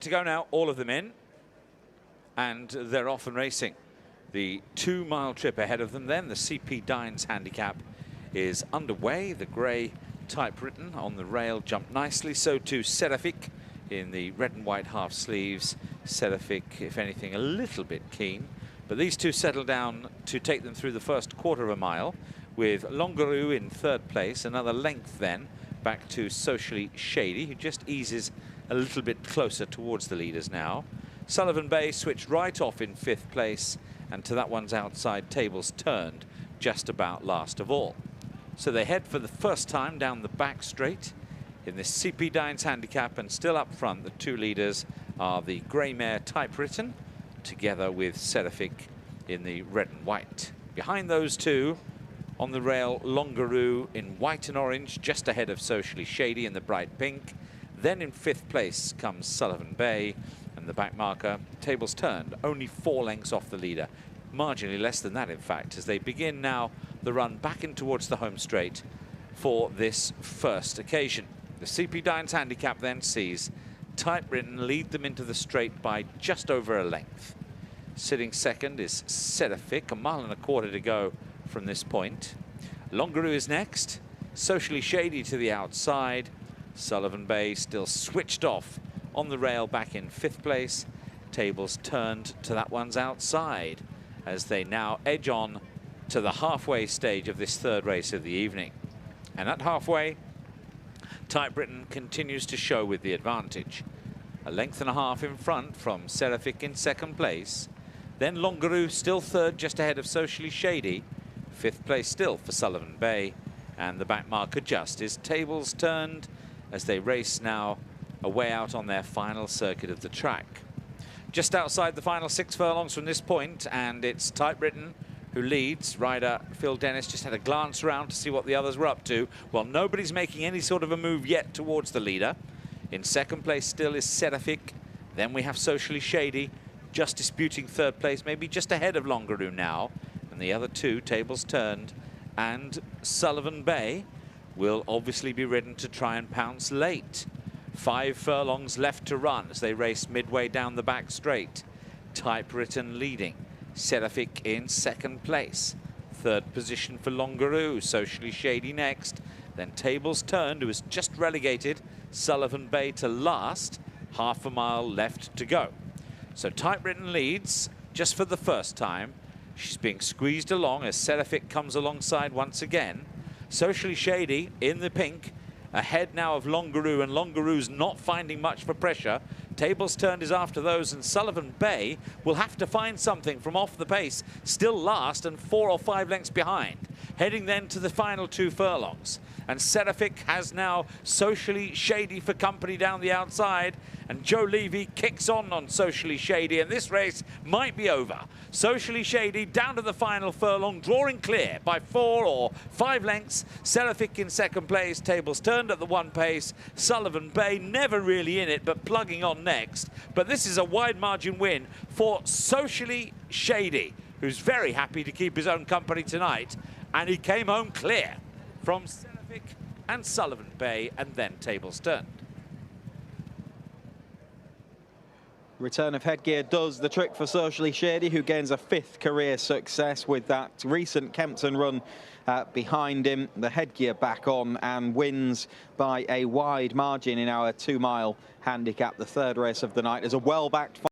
To go now, all of them in, and they're off and racing. The 2-mile trip ahead of them then, the Dynes Handicap is underway. The grey typewritten on the rail jumped nicely, so too Seraphic in the red and white half sleeves. Seraphic, if anything, a little bit keen, but these two settle down to take them through the first quarter of a mile, with Longaroo in third place, another length then back to Socially Shady, who just eases a little bit closer towards the leaders now. Sullivan Bay switched right off in fifth place, and to that one's outside, Tables Turned just about last of all. So they head for the first time down the back straight in this Dynes Handicap, and still up front the two leaders are the grey mare Typewritten together with Seraphic in the red and white. Behind those two on the rail, Longaroo in white and orange, just ahead of Socially Shady in the bright pink. Then in fifth place comes Sullivan Bay, and the back marker, Tables Turned, only 4 lengths off the leader. Marginally less than that, in fact, as they begin now the run back in towards the home straight for this first occasion. The Dynes Handicap then sees Typewritten lead them into the straight by just over a length. Sitting second is Seraphic, 1.25 miles to go from this point. Longaroo is next, Socially Shady to the outside. Sullivan Bay still switched off on the rail back in fifth place. Tables Turned to that one's outside as they now edge on to the halfway stage of this third race of the evening. And at halfway, Typewritten continues to show with the advantage. 1.5 lengths in front from Seraphic in second place. Then Longaroo still third, just ahead of Socially Shady. Fifth place still for Sullivan Bay. And the back marker just is Tables Turned as they race now away out on their final circuit of the track. Just outside the final 6 furlongs from this point, and it's Typewritten who leads. Rider Phil Dennis just had a glance around to see what the others were up to. Well, nobody's making any sort of a move yet towards the leader. In second place still is Seraphic. Then we have Socially Shady just disputing third place, maybe just ahead of Longaroo now. And the other two, Tables Turned and Sullivan Bay, will obviously be ridden to try and pounce late. 5 furlongs left to run as they race midway down the back straight. Typewritten leading, Seraphic in second place. Third position for Longaroo, Socially Shady next. Then Tables Turned, who is just relegated Sullivan Bay to last. 1/2 mile left to go. So Typewritten leads just for the first time. She's being squeezed along as Seraphic comes alongside once again. Socially Shady in the pink, ahead now of Longaroo, and Longaroo's not finding much for pressure. Tables Turned is after those, and Sullivan Bay will have to find something from off the pace, still last and 4 or 5 lengths behind. Heading then to the final 2 furlongs. And Seraphic has now Socially Shady for company down the outside, and Joe Levy kicks on Socially Shady, and this race might be over. Socially Shady down to the final furlong, drawing clear by 4 or 5 lengths. Seraphic in second place, Tables Turned at the 1 pace. Sullivan Bay never really in it, but plugging on next. But this is a wide margin win for Socially Shady, who's very happy to keep his own company tonight, and he came home clear from Seraphic and Sullivan Bay, and then Tables Turned. Return of headgear does the trick for Socially Shady, who gains a 5th career success with that recent Kempton run behind him. The headgear back on and wins by a wide margin in our 2-mile handicap, the third race of the night, as a well-backed